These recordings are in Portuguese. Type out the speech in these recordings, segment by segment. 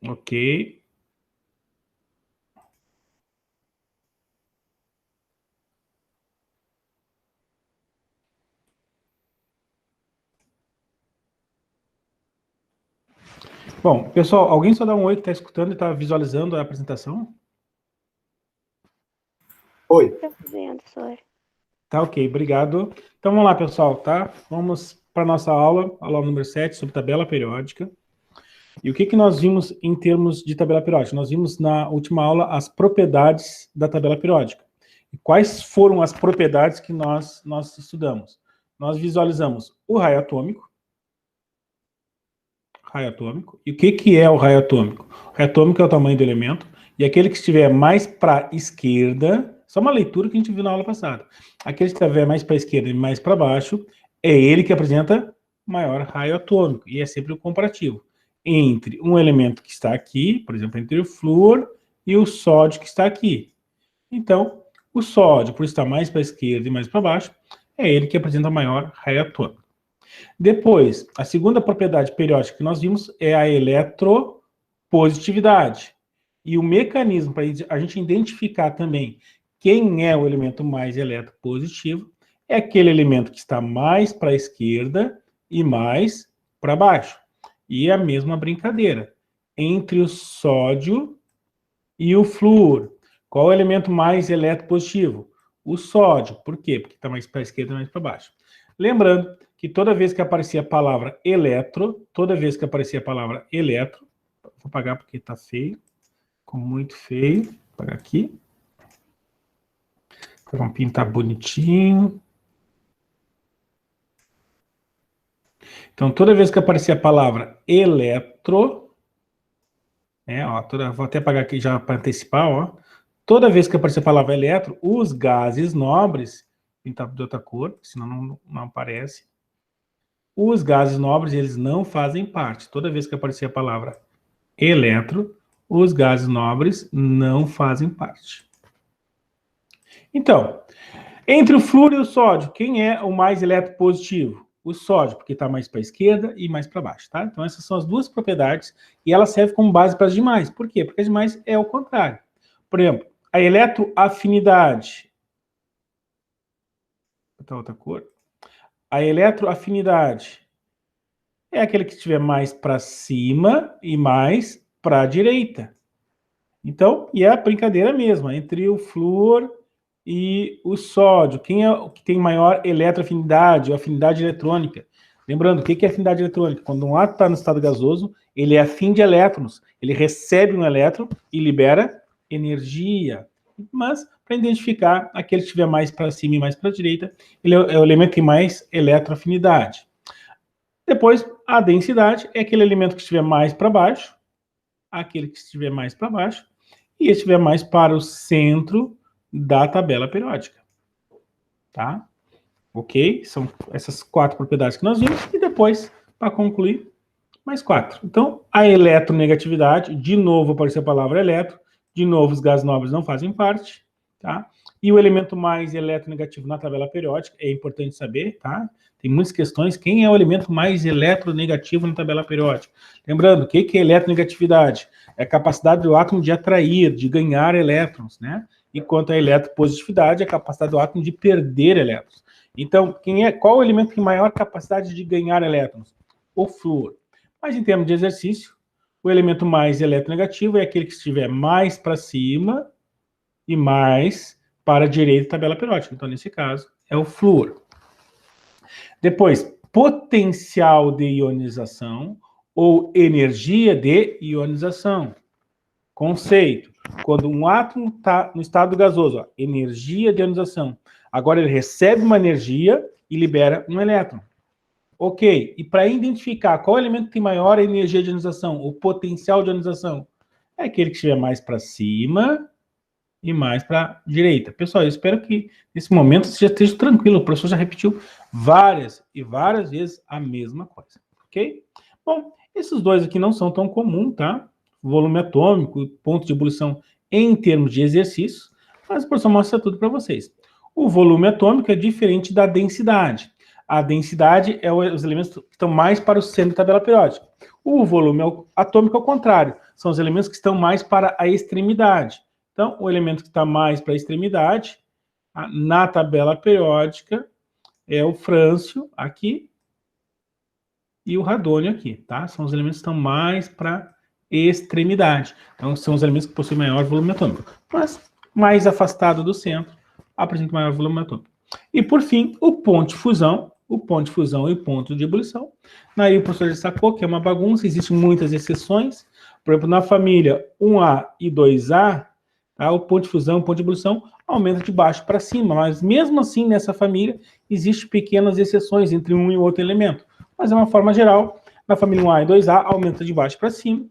Ok. Bom, pessoal, alguém só dá um oi que está escutando e está visualizando a apresentação? Oi. Estou vendo, senhor. Tá, ok, obrigado. Então vamos lá, pessoal, tá? Vamos para a nossa aula número 7, sobre tabela periódica. E o que nós vimos em termos de tabela periódica? Nós vimos na última aula as propriedades da tabela periódica. E quais foram as propriedades que nós estudamos? Nós visualizamos o raio atômico. E o que é o raio atômico? O raio atômico é o tamanho do elemento, e aquele que estiver mais para a esquerda, só uma leitura que a gente viu na aula passada, aquele que estiver mais para a esquerda e mais para baixo, é ele que apresenta maior raio atômico, e é sempre o comparativo entre um elemento que está aqui, por exemplo, entre o flúor e o sódio que está aqui. Então, o sódio, por estar mais para a esquerda e mais para baixo, é ele que apresenta maior raio atômico. Depois, a segunda propriedade periódica que nós vimos é a eletropositividade. E o mecanismo para a gente identificar também quem é o elemento mais eletropositivo é aquele elemento que está mais para a esquerda e mais para baixo. E é a mesma brincadeira entre o sódio e o flúor. Qual é o elemento mais eletropositivo? O sódio. Por quê? Porque está mais para a esquerda e mais para baixo. Lembrando que toda vez que aparecia a palavra eletro, vou apagar porque está feio, ficou muito feio, vou apagar aqui. Vamos pintar bonitinho. Então, toda vez que aparecia a palavra eletro, vou até apagar aqui já para antecipar, ó. Toda vez que aparecia a palavra eletro, os gases nobres, pintar de outra cor, senão não aparece. Os gases nobres, eles não fazem parte. Toda vez que aparecer a palavra eletro, os gases nobres não fazem parte. Então, entre o flúor e o sódio, quem é o mais eletropositivo? O sódio, porque está mais para a esquerda e mais para baixo, tá? Então, essas são as duas propriedades e elas servem como base para as demais. Por quê? Porque as demais é o contrário. Por exemplo, a eletroafinidade. Vou botar outra cor. A eletroafinidade é aquele que estiver mais para cima e mais para a direita. Então, e é a brincadeira mesma, entre o flúor e o sódio. Quem é o que tem maior eletroafinidade, ou afinidade eletrônica? Lembrando, o que é afinidade eletrônica? Quando um átomo está no estado gasoso, ele é afim de elétrons. Ele recebe um elétron e libera energia. Mas, para identificar aquele que estiver mais para cima e mais para a direita, ele é o elemento que tem mais eletroafinidade. Depois, a densidade é aquele elemento que estiver mais para baixo, aquele que estiver mais para baixo, e estiver mais para o centro da tabela periódica. Tá? Ok? São essas 4 propriedades que nós vimos, e depois, para concluir, mais 4. Então, a eletronegatividade, de novo apareceu a palavra eletro, de novo os gases nobres não fazem parte, tá? E o elemento mais eletronegativo na tabela periódica, é importante saber, tá? Tem muitas questões, quem é o elemento mais eletronegativo na tabela periódica? Lembrando, o que é eletronegatividade? É a capacidade do átomo de atrair, de ganhar elétrons, né? Enquanto a eletropositividade é a capacidade do átomo de perder elétrons. Então, qual é o elemento que tem maior capacidade de ganhar elétrons? O flúor. Mas em termos de exercício, o elemento mais eletronegativo é aquele que estiver mais para cima e mais para a direita da tabela periódica. Então, nesse caso, é o flúor. Depois, potencial de ionização ou energia de ionização. Conceito. Quando um átomo está no estado gasoso, ó, energia de ionização. Agora ele recebe uma energia e libera um elétron. Ok, e para identificar qual elemento tem maior energia de ionização, o potencial de ionização, é aquele que estiver mais para cima e mais para a direita. Pessoal, eu espero que nesse momento você já esteja tranquilo, o professor já repetiu várias e várias vezes a mesma coisa, ok? Bom, esses dois aqui não são tão comuns, tá? Volume atômico, ponto de ebulição em termos de exercício, mas o professor mostra tudo para vocês. O volume atômico é diferente da densidade. A densidade é os elementos que estão mais para o centro da tabela periódica. O volume atômico é o contrário, são os elementos que estão mais para a extremidade. Então, o elemento que está mais para a extremidade, na tabela periódica, é o frâncio aqui e o radônio aqui, tá? São os elementos que estão mais para extremidade. Então, são os elementos que possuem maior volume atômico. Mas, mais afastado do centro, apresenta maior volume atômico. E, por fim, o ponto de fusão e o ponto de ebulição. Aí o professor já sacou que é uma bagunça, existem muitas exceções. Por exemplo, na família 1A e 2A, tá, o ponto de fusão e o ponto de ebulição aumenta de baixo para cima, mas mesmo assim, nessa família, existem pequenas exceções entre um e outro elemento. Mas, de uma forma geral, na família 1A e 2A, aumenta de baixo para cima.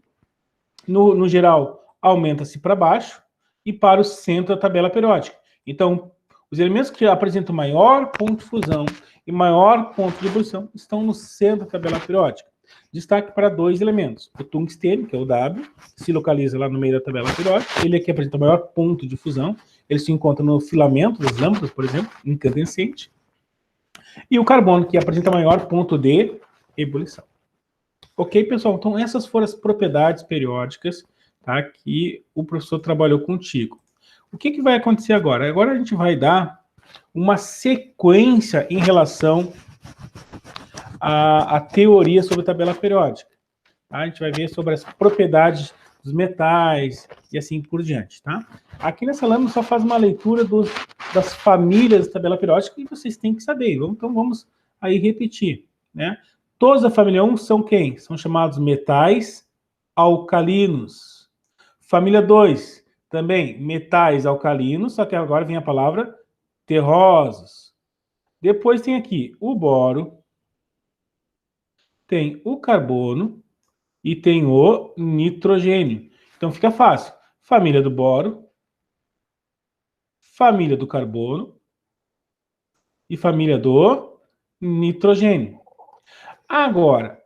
No geral, aumenta-se para baixo e para o centro da tabela periódica. Então, os elementos que apresentam maior ponto de fusão e maior ponto de ebulição estão no centro da tabela periódica. Destaque para dois elementos. O tungstênio, que é o W, se localiza lá no meio da tabela periódica. Ele aqui apresenta o maior ponto de fusão. Ele se encontra no filamento das lâmpadas, por exemplo, incandescente. E o carbono, que apresenta maior ponto de ebulição. Ok, pessoal? Então, essas foram as propriedades periódicas, tá, que o professor trabalhou contigo. O que vai acontecer agora? Agora a gente vai dar uma sequência em relação à teoria sobre a tabela periódica. Tá? A gente vai ver sobre as propriedades dos metais e assim por diante. Tá? Aqui nessa lâmina só faz uma leitura das famílias da tabela periódica e vocês têm que saber. Então vamos aí repetir. Né? Todos da família 1 são quem? São chamados metais alcalinos. Família 2, também metais alcalinos, só que agora vem a palavra terrosos. Depois tem aqui o boro, tem o carbono e tem o nitrogênio. Então fica fácil. Família do boro, família do carbono e família do nitrogênio. Agora,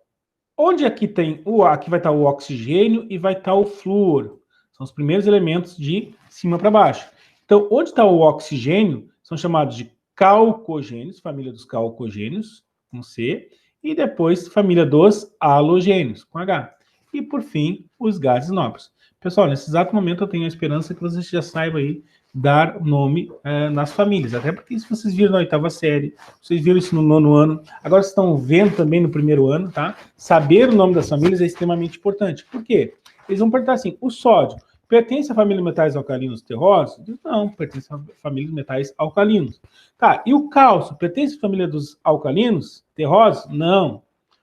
onde aqui tem aqui vai estar o oxigênio e vai estar o flúor. São os primeiros elementos de cima para baixo. Então, onde está o oxigênio, são chamados de calcogênios, família dos calcogênios, com C, e depois família dos halogênios, com H. E, por fim, os gases nobres. Pessoal, nesse exato momento eu tenho a esperança que vocês já saibam aí dar nome nas famílias. Até porque se vocês viram na 8ª série, vocês viram isso no 9º ano, agora vocês estão vendo também no 1º ano, tá? Saber o nome das famílias é extremamente importante. Por quê? Eles vão perguntar assim, o sódio pertence à família de metais alcalinos terrosos? Não, pertence à família de metais alcalinos. Tá, e o cálcio pertence à família dos alcalinos terrosos? Não.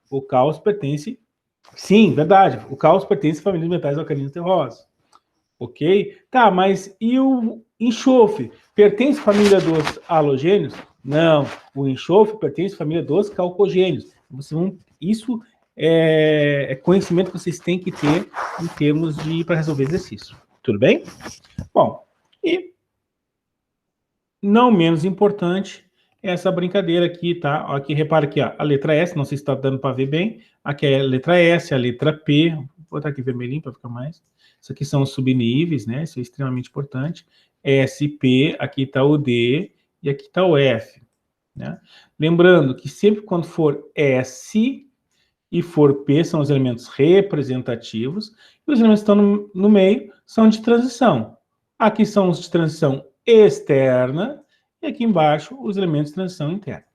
O cálcio pertence... Sim, verdade. O cálcio pertence à família de metais alcalinos terrosos. Ok? Tá, mas e o enxofre? Pertence à família dos halogênios? Não. O enxofre pertence à família dos calcogênios. Isso é conhecimento que vocês têm que ter em termos de para resolver exercício. Tudo bem? Bom, e não menos importante essa brincadeira aqui, tá? Aqui, repara aqui, ó, a letra S, não sei se está dando para ver bem. Aqui é a letra S, a letra P. Vou botar aqui vermelhinho para ficar mais. Isso aqui são os subníveis, né? Isso é extremamente importante. S, P, aqui está o D e aqui está o F. Né? Lembrando que sempre quando for S e for P, são os elementos representativos, e os elementos que estão no meio são de transição. Aqui são os de transição externa, e aqui embaixo os elementos de transição interna.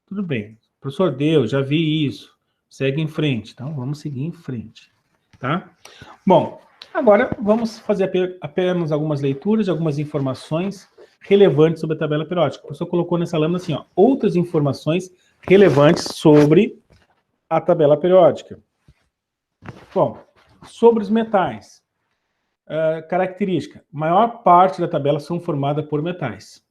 Tudo bem. Professor, já vi isso. Segue em frente. Então, vamos seguir em frente. Tá? Bom, agora vamos fazer apenas algumas leituras de algumas informações relevantes sobre a tabela periódica. O professor colocou nessa lâmina assim, ó, outras informações relevantes sobre a tabela periódica. Bom, sobre os metais. Característica. Maior parte da tabela são formadas por metais.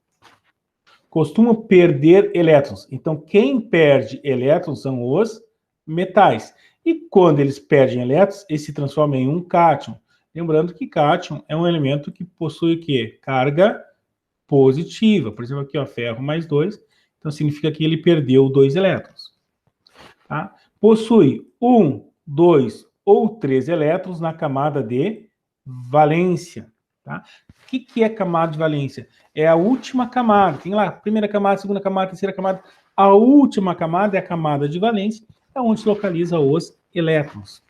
Costumam perder elétrons. Então, quem perde elétrons são os metais. E quando eles perdem elétrons, eles se transformam em um cátion. Lembrando que cátion é um elemento que possui o quê? Carga positiva. Por exemplo, aqui, ó, ferro mais 2. Então, significa que ele perdeu 2 elétrons. Tá? Possui 1, 2 ou 3 elétrons na camada de valência. Tá? O que é camada de valência? É a última camada. Tem lá, primeira camada, segunda camada, terceira camada. A última camada é a camada de valência, é onde se localiza os elétrons.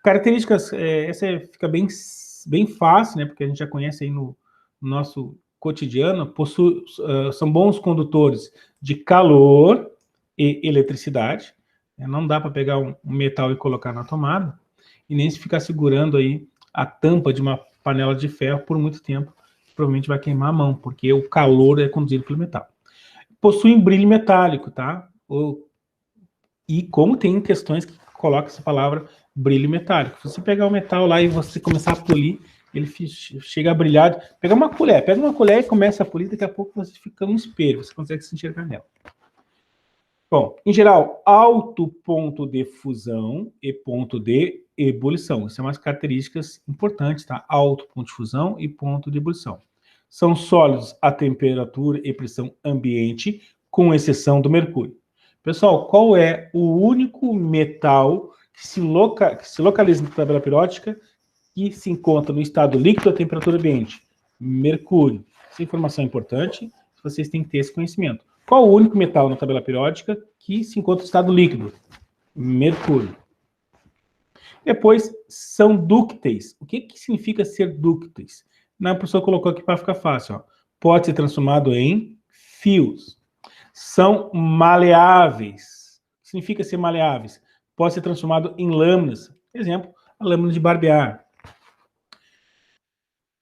Características, essa fica bem fácil, né? Porque a gente já conhece aí no nosso cotidiano, são bons condutores de calor e eletricidade. Não dá para pegar um metal e colocar na tomada, e nem se ficar segurando aí a tampa de uma panela de ferro por muito tempo, provavelmente vai queimar a mão, porque o calor é conduzido pelo metal. Possuem brilho metálico, tá? E como tem questões que colocam essa palavra brilho metálico. Se você pegar o metal lá e você começar a polir, ele chega a brilhar. Pega uma colher e começa a polir, daqui a pouco você fica no espelho, você consegue se enxergar nela. Bom, em geral, alto ponto de fusão e ponto de ebulição. Essas são umas características importantes, tá? Alto ponto de fusão e ponto de ebulição. São sólidos a temperatura e pressão ambiente, com exceção do mercúrio. Pessoal, qual é o único metal que se localiza na tabela periódica que se encontra no estado líquido a temperatura ambiente? Mercúrio. Essa informação é importante, vocês têm que ter esse conhecimento. Qual o único metal na tabela periódica que se encontra no estado líquido? Mercúrio. Depois, são dúcteis. O que significa ser dúcteis? A pessoa colocou aqui para ficar fácil. Ó. Pode ser transformado em fios. São maleáveis. O que significa ser maleáveis? Pode ser transformado em lâminas. Exemplo, a lâmina de barbear.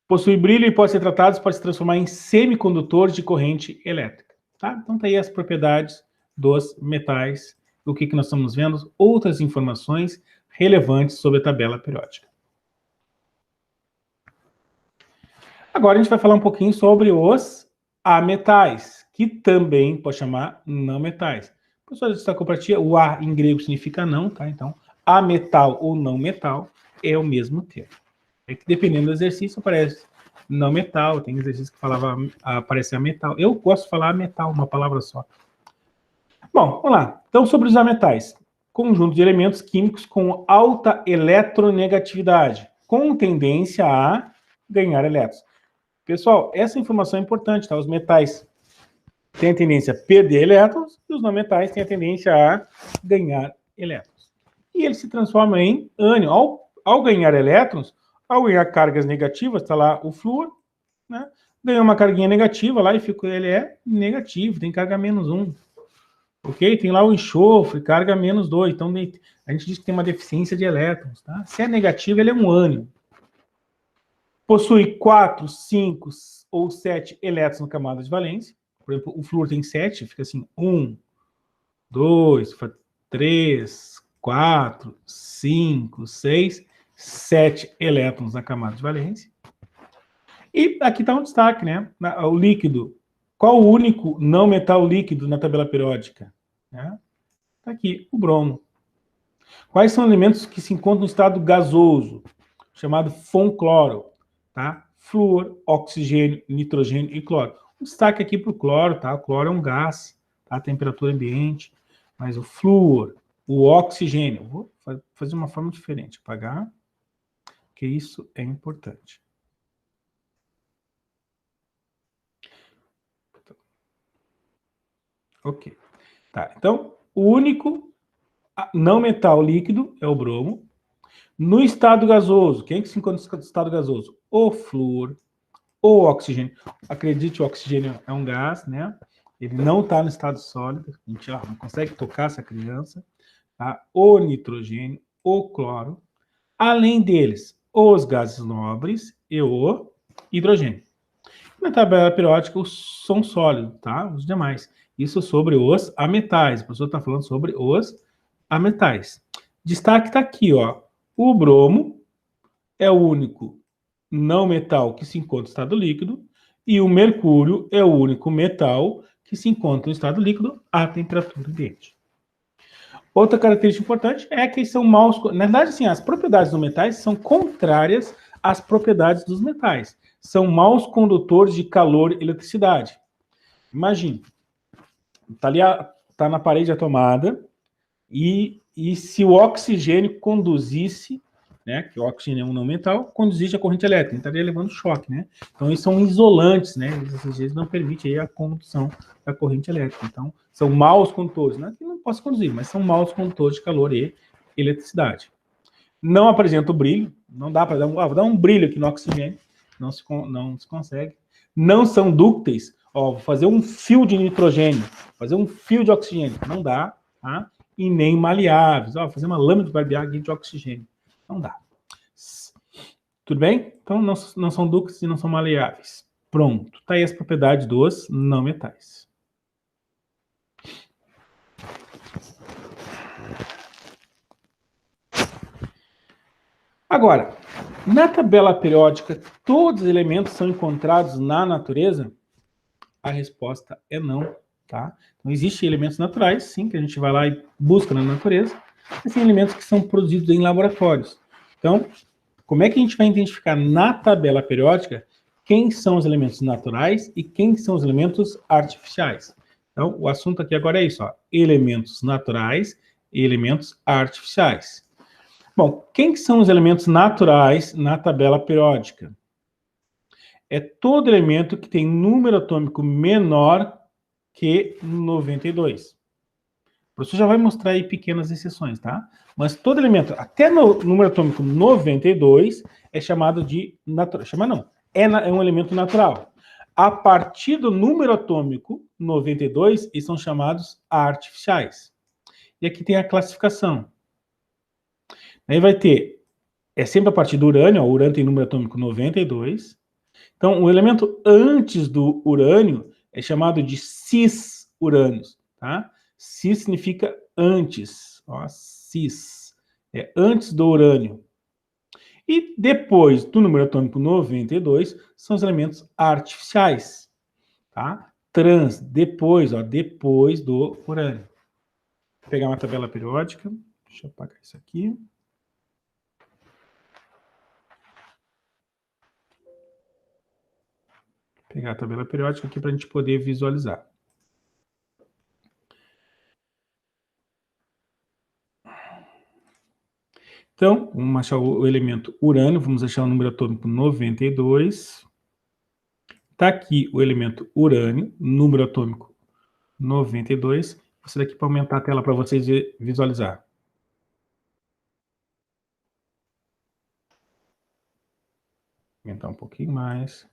Possui brilho e pode ser tratados, pode se transformar em semicondutores de corrente elétrica. Tá? Então, tá aí as propriedades dos metais. O que nós estamos vendo? Outras informações relevantes sobre a tabela periódica. Agora a gente vai falar um pouquinho sobre os ametais, que também pode chamar não metais. O professor destacou para ti, o A em grego significa não, tá? Então, ametal ou não metal é o mesmo termo. É que dependendo do exercício aparece não metal, tem exercício que aparece ametal. Eu gosto de falar metal, uma palavra só. Bom, vamos lá. Então, sobre os ametais. Conjunto de elementos químicos com alta eletronegatividade, com tendência a ganhar elétrons. Pessoal, essa informação é importante, tá? Os metais têm a tendência a perder elétrons e os não metais têm a tendência a ganhar elétrons. E eles se transformam em ânion. Ao ganhar elétrons, ao ganhar cargas negativas, está lá o flúor, né? Ganhou uma carguinha negativa lá e ele é negativo, tem carga -1. Ok? Tem lá o enxofre, carga -2. Então, a gente diz que tem uma deficiência de elétrons. Tá? Se é negativo, ele é um ânion. Possui 4, 5 ou 7 elétrons na camada de valência. Por exemplo, o flúor tem 7, fica assim, 1, 2, 3, 4, 5, 6, 7 elétrons na camada de valência. E aqui está um destaque, né? O líquido. Qual o único não metal líquido na tabela periódica? Está aqui, o bromo. Quais são os elementos que se encontram no estado gasoso? Chamado FON-cloro. Tá? Flúor, oxigênio, nitrogênio e cloro. Um destaque aqui para o cloro, tá? O cloro é um gás, tá? A temperatura ambiente. Mas o flúor, o oxigênio, vou fazer de uma forma diferente, apagar, porque isso é importante. Ok. Tá, então, o único não metal líquido é o bromo. No estado gasoso, quem que se encontra no estado gasoso? O flúor, o oxigênio. Acredite, o oxigênio é um gás, né? Ele não está no estado sólido, a gente não consegue tocar essa criança. Tá? O nitrogênio, o cloro. Além deles, os gases nobres e o hidrogênio. Na tabela periódica, são sólidos, tá? Os demais. Isso sobre os ametais. A pessoa está falando sobre os ametais. Destaque está aqui, ó. O bromo é o único não metal que se encontra em estado líquido e o mercúrio é o único metal que se encontra em estado líquido à temperatura ambiente. Outra característica importante é que são maus... Na verdade, assim, as propriedades dos metais são contrárias às propriedades dos metais. São maus condutores de calor e eletricidade. Imagine, tá na parede a tomada e se o oxigênio conduzisse, né, que o oxigênio é um não metal, conduzisse a corrente elétrica, estaria levando choque, né? Então, eles são isolantes, né? Eles não permitem a condução da corrente elétrica. Então, são maus condutores, né? Que não posso conduzir, mas são maus condutores de calor e eletricidade. Não apresenta o brilho, não dá para dar vou dar um brilho aqui no oxigênio, não se consegue. Não são dúcteis, vou fazer um fio de nitrogênio, fazer um fio de oxigênio, não dá, tá? E nem maleáveis, fazer uma lâmina de barbear de oxigênio, não dá. Tudo bem? Então, não são dúcteis e não são maleáveis. Pronto, tá aí as propriedades dos não metais. Agora, na tabela periódica, todos os elementos são encontrados na natureza? A resposta é não, tá? Então, existem elementos naturais, sim, que a gente vai lá e busca na natureza, mas tem elementos que são produzidos em laboratórios. Então, como é que a gente vai identificar na tabela periódica quem são os elementos naturais e quem são os elementos artificiais? Então, o assunto aqui agora é isso, elementos naturais e elementos artificiais. Bom, quem são os elementos naturais na tabela periódica? É todo elemento que tem número atômico menor que 92. O professor já vai mostrar aí pequenas exceções, tá? Mas todo elemento, até no número atômico 92, é chamado de natural. É um elemento natural. A partir do número atômico 92, eles são chamados artificiais. E aqui tem a classificação. Aí vai ter, sempre a partir do urânio, o urânio tem número atômico 92. Então, o elemento antes do urânio é chamado de cis-urânios, tá? Cis significa antes, cis, é antes do urânio. E depois do número atômico 92, são os elementos artificiais, tá? Trans, depois do urânio. Vou pegar uma tabela periódica, deixa eu apagar isso aqui. Pegar a tabela periódica aqui para a gente poder visualizar. Então, vamos achar o elemento urânio, vamos achar o número atômico 92. Está aqui o elemento urânio, número atômico 92. Esse daqui para aumentar a tela para vocês visualizar. Aumentar um pouquinho mais.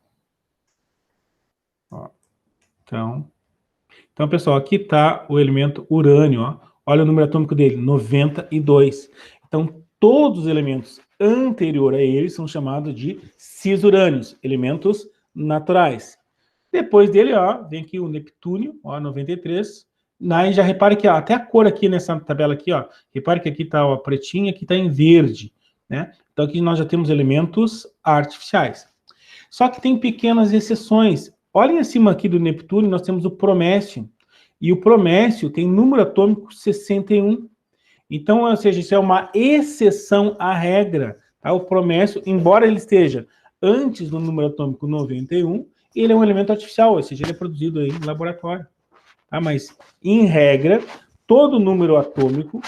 Então, pessoal, aqui está o elemento urânio. Olha o número atômico dele, 92. Então, todos os elementos anteriores a ele são chamados de cis-urânios, elementos naturais. Depois dele, vem aqui o Neptúnio, 93. Aí já repare que até a cor aqui nessa tabela aqui, repare que aqui está a pretinha, aqui está em verde, né? Então aqui nós já temos elementos artificiais. Só que tem pequenas exceções. Olhem acima aqui do Neptúnio, nós temos o Promécio. E o Promécio tem número atômico 61. Então, ou seja, isso é uma exceção à regra. Tá? O Promécio, embora ele esteja antes do número atômico 91, ele é um elemento artificial, ou seja, ele é produzido aí em laboratório. Tá? Mas, em regra, todo número atômico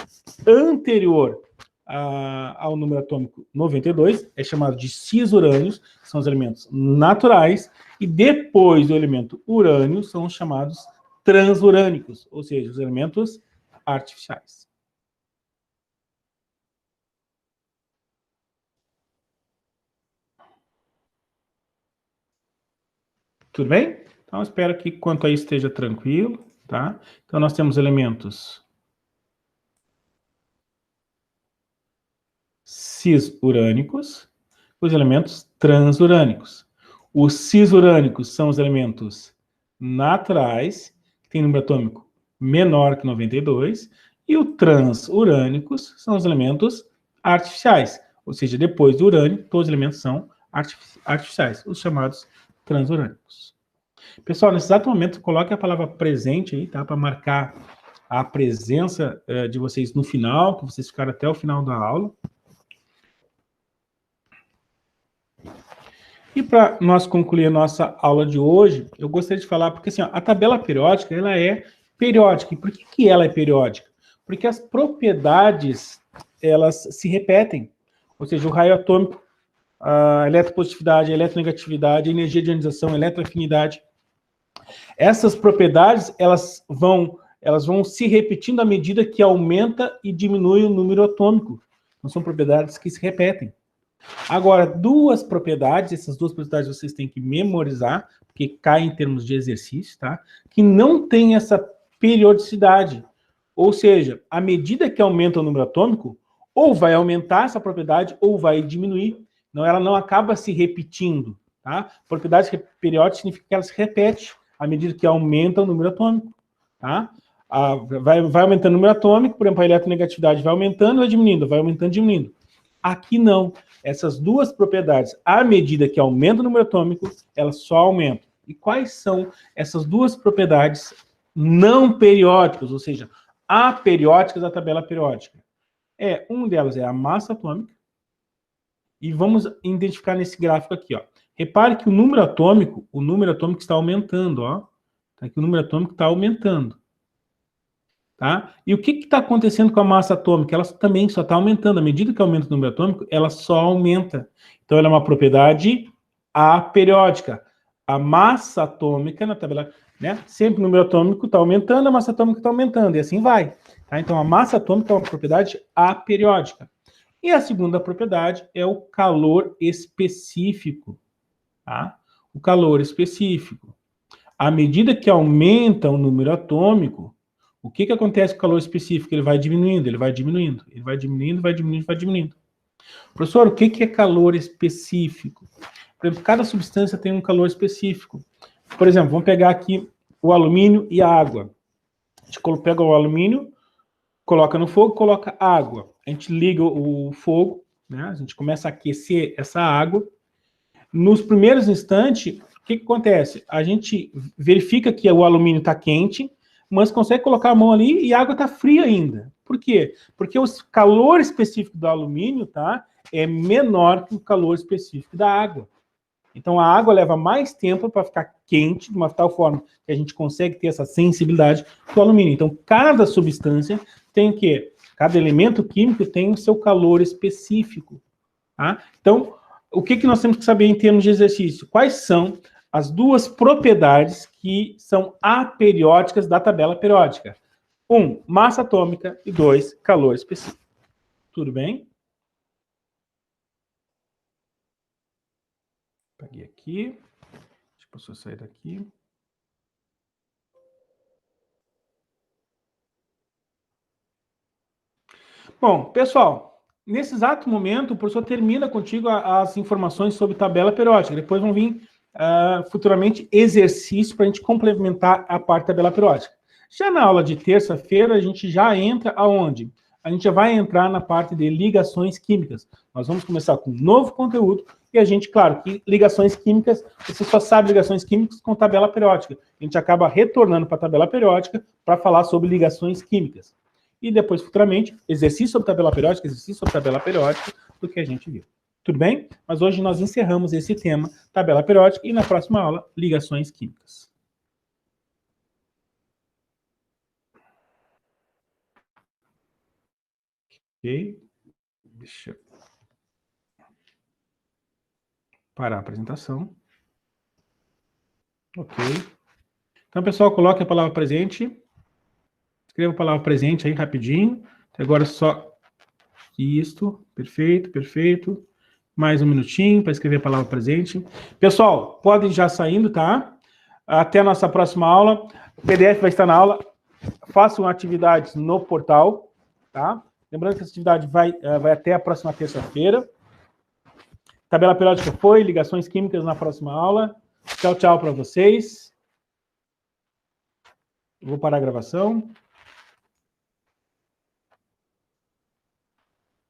anterior ao número atômico 92 é chamado de cis-urânios, são os elementos naturais, e depois do elemento urânio são os chamados transurânicos, ou seja, os elementos artificiais. Tudo bem? Então, espero que quanto a isso esteja tranquilo, tá? Então, nós temos elementos cis-urânicos, os elementos transurânicos. Os cis-urânicos são os elementos naturais, que têm número atômico menor que 92, e os transurânicos são os elementos artificiais, ou seja, depois do urânio, todos os elementos são artificiais, os chamados transurânicos. Pessoal, nesse exato momento, coloque a palavra presente aí, tá? Para marcar a presença de vocês no final, que vocês ficaram até o final da aula. E para nós concluir a nossa aula de hoje, eu gostaria de falar, porque assim, a tabela periódica, ela é periódica. E por que ela é periódica? Porque as propriedades, elas se repetem. Ou seja, o raio atômico, a eletropositividade, a eletronegatividade, a energia de ionização, a eletroafinidade. Essas propriedades, elas vão elas vão se repetindo à medida que aumenta e diminui o número atômico. Não são propriedades que se repetem. Agora, duas propriedades, essas duas propriedades vocês têm que memorizar, porque cai em termos de exercício, tá? Que não tem essa periodicidade. Ou seja, à medida que aumenta o número atômico, ou vai aumentar essa propriedade, ou vai diminuir. Não, ela não acaba se repetindo, tá? Propriedade periódica significa que ela se repete à medida que aumenta o número atômico, tá? Vai aumentando o número atômico, por exemplo, a eletronegatividade vai aumentando, vai diminuindo, vai aumentando, diminuindo. Aqui não. Essas duas propriedades, à medida que aumenta o número atômico, elas só aumentam. E quais são essas duas propriedades não periódicas, ou seja, aperiódicas da tabela periódica? Uma delas é a massa atômica, e vamos identificar nesse gráfico aqui, ó. Repare que o número atômico está aumentando, ó. Aqui o número atômico está aumentando. Tá? E o que está acontecendo com a massa atômica? Ela também só está aumentando. À medida que aumenta o número atômico, ela só aumenta. Então, ela é uma propriedade aperiódica. A massa atômica na tabela, né? Sempre o número atômico está aumentando, a massa atômica está aumentando, e assim vai. Tá? Então, a massa atômica é uma propriedade aperiódica. E a segunda propriedade é o calor específico. Tá? O calor específico. À medida que aumenta o número atômico, o que acontece com o calor específico? Ele vai diminuindo, ele vai diminuindo, ele vai diminuindo, vai diminuindo, vai diminuindo. Professor, o que é calor específico? Por exemplo, cada substância tem um calor específico. Por exemplo, vamos pegar aqui o alumínio e a água. A gente pega o alumínio, coloca no fogo, coloca água. A gente liga o fogo, né? A gente começa a aquecer essa água. Nos primeiros instantes, o que acontece? A gente verifica que o alumínio está quente, mas consegue colocar a mão ali e a água está fria ainda. Por quê? Porque o calor específico do alumínio, tá, é menor que o calor específico da água. Então a água leva mais tempo para ficar quente, de uma tal forma que a gente consegue ter essa sensibilidade do alumínio. Então cada substância tem o quê? Cada elemento químico tem o seu calor específico. Tá? Então, o que nós temos que saber em termos de exercício? Quais são as duas propriedades que são aperiódicas da tabela periódica? 1, massa atômica, e 2, calor específico. Tudo bem? Peguei aqui. Deixa eu sair daqui. Bom, pessoal, nesse exato momento, o professor termina contigo as informações sobre tabela periódica. Depois vão vir futuramente exercícios para a gente complementar a parte da tabela periódica. Já na aula de terça-feira, a gente já entra aonde? A gente já vai entrar na parte de ligações químicas. Nós vamos começar com um novo conteúdo e a gente, claro, que ligações químicas, você só sabe ligações químicas com tabela periódica. A gente acaba retornando para a tabela periódica para falar sobre ligações químicas. E depois, futuramente, exercício sobre tabela periódica, exercício sobre tabela periódica, do que a gente viu. Tudo bem? Mas hoje nós encerramos esse tema, tabela periódica, e na próxima aula, ligações químicas. Ok? Deixa eu parar a apresentação. Ok. Então, pessoal, coloque a palavra presente. Escreva a palavra presente aí rapidinho. Agora só isto. Perfeito, perfeito. Mais um minutinho para escrever a palavra presente. Pessoal, podem já saindo, tá? Até a nossa próxima aula. O PDF vai estar na aula. Façam atividades no portal, tá? Lembrando que essa atividade vai até a próxima terça-feira. Tabela periódica foi, ligações químicas na próxima aula. Tchau, tchau para vocês. Eu vou parar a gravação.